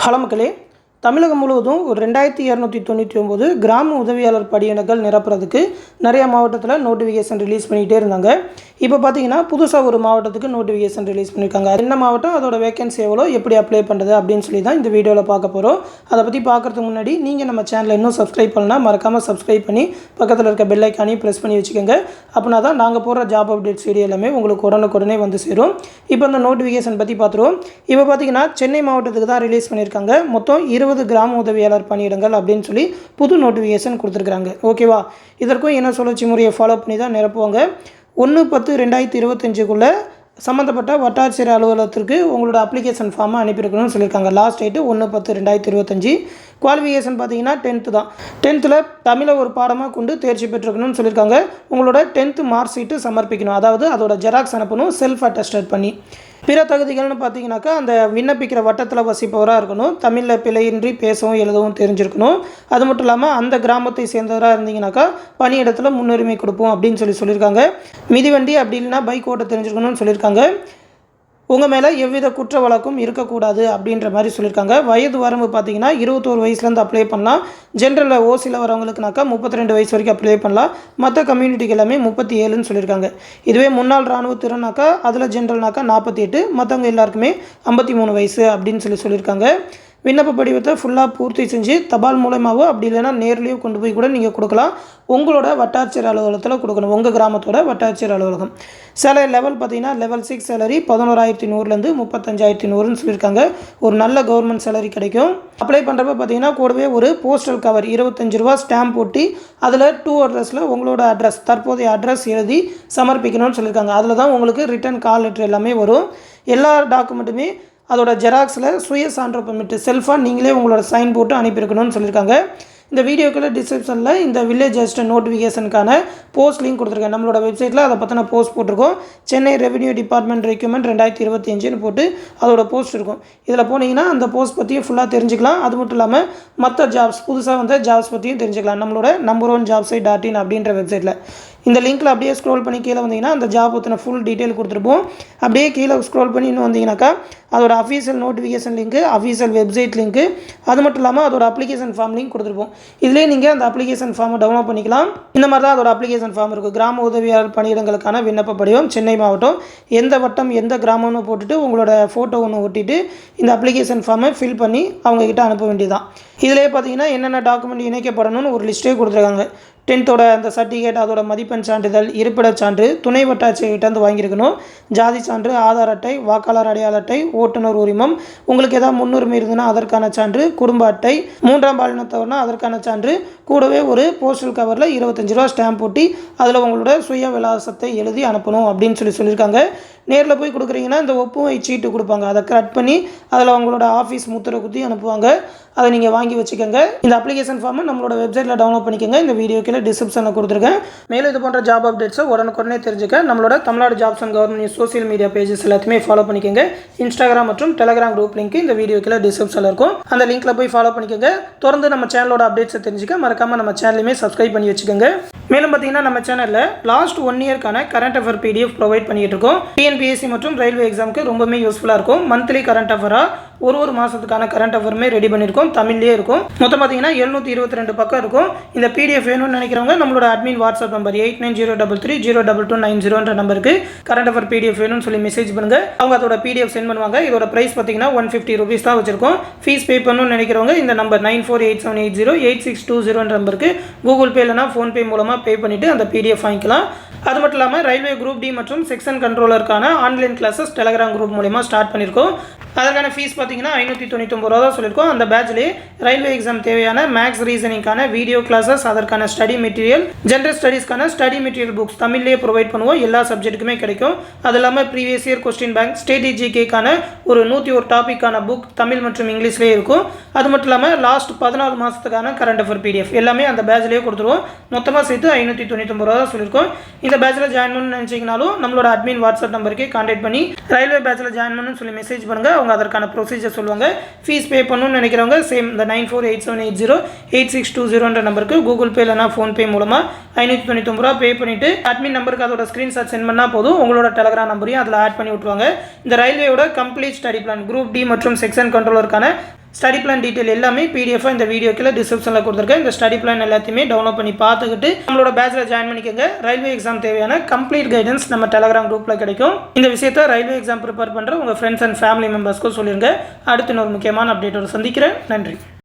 Hello மக்களே, தமிழகம் முழுவதும் ஒரு 2299 கிராம உதவியாளர் பணியிடங்கள் நிரப்புறதுக்கு நிறைய மாவட்டத்தில் நோட்டிஃபிகேஷன் ரிலீஸ் பண்ணிகிட்டே இருந்தாங்க. இப்போ பார்த்தீங்கன்னா புதுசாக ஒரு மாவட்டத்துக்கு நோட்டிஃபிகேஷன் ரிலீஸ் பண்ணியிருக்காங்க. என்ன மாவட்டம், அதோட வேகன்சி எவ்வளோ, எப்படி அப்ளை பண்ணுறது அப்படின்னு சொல்லி தான் இந்த வீடியோவில் பார்க்க போகிறோம். அதை பற்றி பார்க்குறதுக்கு முன்னாடி நீங்கள் நம்ம சேனலை இன்னும் சப்ஸ்கிரைப் பண்ணலாம், மறக்காமல் சப்ஸ்கிரைப் பண்ணி பக்கத்தில் இருக்க பெல் ஐக்கானையும் ப்ரெஸ் பண்ணி வச்சுக்கோங்க. அப்படின்னா தான் நாங்கள் போடுற ஜாப் அப்டேட்ஸ் வீடியோ எல்லாமே உங்களுக்கு உடனுக்குடனே வந்து சேரும். இப்போ இந்த நோட்டிஃபிகேஷன் பற்றி பார்த்துருவோம். இப்போ பார்த்தீங்கன்னா சென்னை மாவட்டத்துக்கு தான் ரிலீஸ் பண்ணியிருக்காங்க. மொத்தம் 20 கிராம உதவியாளர் பணியிடங்கள் அப்படின்னு சொல்லி புது நோட்டிஃபிகேஷன் கொடுத்துருக்காங்க. ஓகேவா, இதற்கும் என்ன சுழற்சி முறையை ஃபாலோ பண்ணி தான் நிரப்புவாங்க. 1/10/2025 சம்மந்தப்பட்ட வட்டாட்சியர் அலுவலகத்திற்கு உங்களோட அப்ளிகேஷன் ஃபார்மை அனுப்பியிருக்கணும்னு சொல்லியிருக்காங்க. Last date 1/10/2025. குவாலிஃபிகேஷன் பார்த்தீங்கன்னா 10th தான். 10th தமிழை ஒரு பாடமாக கொண்டு தேர்ச்சி பெற்றிருக்கணும்னு சொல்லியிருக்காங்க. உங்களோட 10th மார்க் ஷீட்டு சமர்ப்பிக்கணும், அதாவது அதோட ஜெராக்ஸ் அனுப்பணும், செல்ஃப் அட்டஸ்டட் பண்ணி. பிற தகுதிகள்னு பார்த்தீங்கன்னாக்கா அந்த விண்ணப்பிக்கிற வட்டத்தில் வசிப்பவராக இருக்கணும், தமிழில் பிழையின்றி பேசவும் எழுதவும் தெரிஞ்சிருக்கணும். அது மட்டும் இல்லாமல் அந்த கிராமத்தை சேர்ந்தவராக இருந்தீங்கன்னாக்கா பணியிடத்தில் முன்னுரிமை கொடுப்போம் அப்படின்னு சொல்லியிருக்காங்க. மிதிவண்டி அப்படி இல்லைன்னா பைக் ஓட்ட தெரிஞ்சிருக்கணும்னு சொல்லியிருக்காங்க. உங்கள் மேலே எவ்வித குற்ற வழக்கும் இருக்கக்கூடாது அப்படின்ற மாதிரி சொல்லியிருக்காங்க. வயது வரம்பு பார்த்தீங்கன்னா 21 வயசுலேருந்து அப்ளை பண்ணலாம். ஜென்ரலில் ஓசியில் வரவங்களுக்குனாக்கா 32 வயசு வரைக்கும் அப்ளை பண்ணலாம். மற்ற கம்யூனிட்டிக்கு எல்லாமே 37ன்னு சொல்லியிருக்காங்க. இதுவே முன்னாள் இராணுவத்திறனாக்கா அதில் ஜென்ரல்னாக்கா 48, மற்றவங்க எல்லாருக்குமே 53 வயசு அப்படின்னு சொல்லியிருக்காங்க. விண்ணப்ப படிவத்தை ஃபுல்லாக பூர்த்தி செஞ்சு தபால் மூலமாகவோ அப்படி இல்லைன்னா நேர்லேயோ கொண்டு போய் கூட நீங்கள் கொடுக்கலாம். உங்களோட வட்டாட்சியர் அலுவலகத்தில் கொடுக்கணும், உங்கள் கிராமத்தோட வட்டாட்சியர் அலுவலகம். சேலரி லெவல் பார்த்தீங்கன்னா லெவல் 6 சேலரி 11,100லேருந்து 35,100ன்னு சொல்லியிருக்காங்க. ஒரு நல்ல கவர்மெண்ட் சேலரி கிடைக்கும். அப்ளை பண்ணுறப்ப பார்த்தீங்கன்னா கூடவே ஒரு போஸ்டல் கவர் 25 ரூபா ஸ்டாம்ப் ஒட்டி அதில் 2 அட்ரஸில் உங்களோட அட்ரஸ், தற்போதைய அட்ரஸ் எழுதி சமர்ப்பிக்கணும்னு சொல்லியிருக்காங்க. அதில் தான் உங்களுக்கு ரிட்டன் கால் லெட்டர் எல்லாமே வரும். எல்லா டாக்குமெண்ட்டுமே அதோட ஜெராக்ஸில் சுய சான்று பெர்மிட் செல்ஃபாக நீங்களே உங்களோட சைன் போட்டு அனுப்பியிருக்கணும்னு சொல்லியிருக்காங்க. இந்த வீடியோக்குள்ள டிஸ்கிரிப்ஷனில் இந்த வில்லேஜ் அசிஸ்டன்ட் நோட்டிஃபிகேஷனுக்கான போஸ்ட் லிங்க் கொடுத்துருக்கேன். நம்மளோட வெப்சைட்டில் அதை பற்றின போஸ்ட் போட்டிருக்கோம். சென்னை ரெவென்யூ டிபார்ட்மெண்ட் ரெக்யூமெண்ட் 2025ன்னு போட்டு அதோட போஸ்ட் இருக்கும். இதில் போனீங்கன்னா அந்த போஸ்ட் பற்றியும் ஃபுல்லாக தெரிஞ்சுக்கலாம். அது மட்டும் இல்லாமல் மற்ற ஜாப்ஸ், புதுசாக வந்த ஜாப்ஸ் பற்றியும் தெரிஞ்சுக்கலாம். நம்மளோட number1jobsite.in அப்படின்ற வெப்சைட்டில் இந்த லிங்க்கில் அப்படியே ஸ்க்ரோல் பண்ணி கீழே வந்தீங்கன்னா அந்த ஜாப் பற்றின ஃபுல் டீட்டெயில் கொடுத்துருப்போம். அப்படியே கீழே ஸ்க்ரோல் பண்ணி இன்னும் வந்தீங்கன்னாக்கா அதோட official notification link, official website link, அது மட்டும் இல்லாமல் அதோட அப்ளிகேஷன் ஃபார்ம் லிங்க் கொடுத்துருப்போம். இதிலே நீங்கள் அந்த அப்ளிகேஷன் ஃபார்மை டவுன்லோட் பண்ணிக்கலாம். இந்த மாதிரி தான் அதோட அப்ளிகேஷன் ஃபார்ம் இருக்குது. கிராம உதவியாளர் பணியிடங்களுக்கான விண்ணப்ப படிவம், சென்னை மாவட்டம், எந்த வட்டம் எந்த கிராமம்னு போட்டுட்டு உங்களோட ஃபோட்டோ ஒன்று ஒட்டிட்டு இந்த அப்ளிகேஷன் ஃபார்மை ஃபில் பண்ணி அவங்கக்கிட்ட அனுப்ப வேண்டியதான். இதிலே பார்த்தீங்கன்னா என்னென்ன டாக்குமெண்ட் இணைக்கப்படணும்னு ஒரு லிஸ்ட்டே கொடுத்துருக்காங்க. 10th அந்த சர்டிஃபிகேட், அதோட மதிப்பெண் சான்றிதழ், இருப்பிடச் சான்று, துணை வட்டாட்சியர்கிட்ட வாங்கியிருக்கணும், ஜாதி சான்று, ஆதார் அட்டை, வாக்காளர் அடையாள அட்டை, ஓட்டுநர் உரிமம், உங்களுக்கு ஏதாவது முன்னுரிமை இருந்ததுன்னா அதற்கான சான்று, குடும்ப அட்டை, 3ஆம் பாலினத்தவர்னா அதற்கான சான்று, கூடவே ஒரு போஸ்டல் கவரில் 25 ரூபா ஸ்டாம்ப் போட்டி அதில் உங்களோட சுய விலாசத்தை எழுதி அனுப்பணும் அப்படின்னு சொல்லியிருக்காங்க. நேரில் போய் கொடுக்குறீங்கன்னா இந்த ஒப்புமை சீட்டு கொடுப்பாங்க, அதை கட் பண்ணி அதில் அவங்களோட ஆஃபீஸ் முத்திரை குத்தி அனுப்புவாங்க. அதை நீங்கள் வாங்கி வச்சுக்கோங்க. இந்த அப்ளிகேஷன் ஃபார்மை நம்மளோட வெப்சைட்டில் டவுன்லோட் பண்ணிக்கோங்க. இந்த வீடியோ கீழே டிஸ்கிரிப்ஷனில் கொடுத்துருக்கேன். மேலும் இது போன்ற ஜாப் அப்டேட்ஸை உடனுக்குடனே தெரிஞ்சுக்க நம்மளோட Tamil Nadu jobs and government news social media pages எல்லாத்தையுமே ஃபாலோ பண்ணிக்கோங்க. இன்ஸ்டாகிராம் மற்றும் டெலிகிராம் குரூப் லிங்க் இந்த வீடியோ கீழே டிஸ்கிரிப்ஷனில் இருக்கும். அந்த லிங்க்கில் போய் ஃபாலோ பண்ணிக்கோங்க. தொடர்ந்து நம்ம சேனலோட அப்டேட்ஸை தெரிஞ்சுக்க மறக்காமல் நம்ம சேனலையுமே சப்ஸ்கிரைப் பண்ணி வச்சுக்கோங்க. மேலும் பார்த்தீங்கன்னா நம்ம சேனலில் லாஸ்ட் 1 இயர்க்கான கரண்ட் அஃபேர் PDF ப்ரொவைட் பண்ணிட்டு இருக்கோம். TNPSC மற்றும் ரயில்வே எக்ஸாமுக்கு ரொம்பவே யூஸ்ஃபுல்லாக இருக்கும். மந்த்லி கரண்ட் அஃபராக ஒரு மாதத்துக்கான கரண்ட் அஃபருமே ரெடி பண்ணியிருக்கோம். தமிழ்லேயே இருக்கும். மொத்தம் பார்த்தீங்கன்னா 722 பக்கம் இருக்கும். இந்த PDF வேணும்னு நினைக்கிறவங்க நம்மளோட அட்மின் வாட்ஸ்அப் நம்பர் 8903302290 நம்பருக்கு கரண்ட் அஃபர் PDF வேணும்னு சொல்லி மெசேஜ் பண்ணுங்கள். அவங்க அதோட PDF சென்ட் பண்ணுவாங்க. இதோட ப்ரைஸ் பார்த்தீங்கன்னா 150 ரூபீஸ் தான் வச்சிருக்கோம். ஃபீஸ் பே பண்ணணும்னு நினைக்கிறவங்க இந்த நம்பர் 9487808620 நம்பருக்கு கூகுள் பே இல்லைனா ஃபோன்பே மூலமாக பே பண்ணிவிட்டு அந்த PDF வாங்கிக்கலாம். அது மட்டும் இல்லாமல் ரயில்வே குரூப் டி மற்றும் செக்ஷன் கண்ட்ரோலருக்கான ஆன்லைன் கிளாஸஸ் டெலிகிராம் குரூப் மூலமா ஸ்டார்ட் பண்ணியிருக்கோம். அதற்கான ஃபீஸ் பார்த்தீங்கன்னா 599 ரூபா தான் சொல்லியிருக்கோம். அந்த பேட்ச்லேயே ரயில்வே எக்ஸாம் தேவையான மேக்ஸ் ரீசனிங்கான வீடியோ கிளாஸஸ், அதற்கான ஸ்டடி மெட்டீரியல், ஜென்ரல் ஸ்டடீஸ்க்கான ஸ்டடி மெட்டீரியல் புக்ஸ் தமிழ்லேயே ப்ரொவைட் பண்ணுவோம். எல்லா சப்ஜெக்ட்டுக்குமே கிடைக்கும். அது இல்லாமல் ப்ரீவியஸ் இயர் கொஸ்டின் பேங்க், ஸ்ட்ராட்டஜிக்கான ஒரு 101 டாப்பிக்கான புக் தமிழ் மற்றும் இங்கிலீஷ்லேயே இருக்கும். அது மட்டும் இல்லாமல் லாஸ்ட் 14 மாதத்துக்கான கரண்ட் அஃபர் PDF எல்லாமே அந்த பேட்ச்லேயே கொடுத்துருவோம். மொத்தமாக சேர்த்து 599 ரூபா தான் சொல்லியிருக்கோம். இந்த பேட்சில் ஜாயின் பண்ணணும்னு நினச்சிங்கனாலும் நம்மளோட அட்மின் வாட்ஸ்அப் நம்பருக்கு கான்டாக்ட் பண்ணி ரயில்வே பேட்சில் ஜாயின் பண்ணணும்னு சொல்லி மெசேஜ் பண்ணுங்கள். அவங்க அதற்கான ப்ரொசீஜர் சொல்லுவாங்க. ஃபீஸ் பே பண்ணணும்னு நினைக்கிறவங்க சேம் இந்த 9487808620 நம்பருக்கு கூகுள் பே இல்லைனா ஃபோன்பே மூலமாக 599 ரூபா பே பண்ணிவிட்டு அட்மின் நம்பருக்கு அதோட ஸ்க்ரீன்ஷாட் சென்ட் பண்ணால் போதும். உங்களோட டெலிகிராம் நம்பரையும் அதில் ஆட் பண்ணி விட்டுருவாங்க. இந்த ரயில்வேயோட complete study plan group D மற்றும் செக்ஷன் கண்ட்ரோலருக்கான ஸ்டடி பிளான் டீட்டெயில் எல்லாமே பிடிஎஃபாக இந்த வீடியோக்கில் டிஸ்கிரிப்ஷனில் கொடுத்துருக்கேன். இந்த ஸ்டடி பிளான் எல்லாத்தையுமே டவுன்லோட் பண்ணி பார்த்துக்கிட்டு நம்மளோட பேட்சில் ஜாயின் பண்ணிக்கோங்க. ரயில்வே எக்ஸாம் தேவையான கம்ப்ளீட் கைடன்ஸ் நம்ம டெலகிராம் குரூப்பில் கிடைக்கும். இந்த விஷயத்தை ரயில்வே எக்ஸாம் ப்ரிப்பேர் பண்ணுற உங்கள் ஃப்ரெண்ட்ஸ் அண்ட் ஃபேமிலி மெம்பர்ஸ்க்கும் சொல்லிடுங்க. அடுத்து இன்னொரு முக்கியமான அப்டேட்டோடு சந்திக்கிறேன். நன்றி.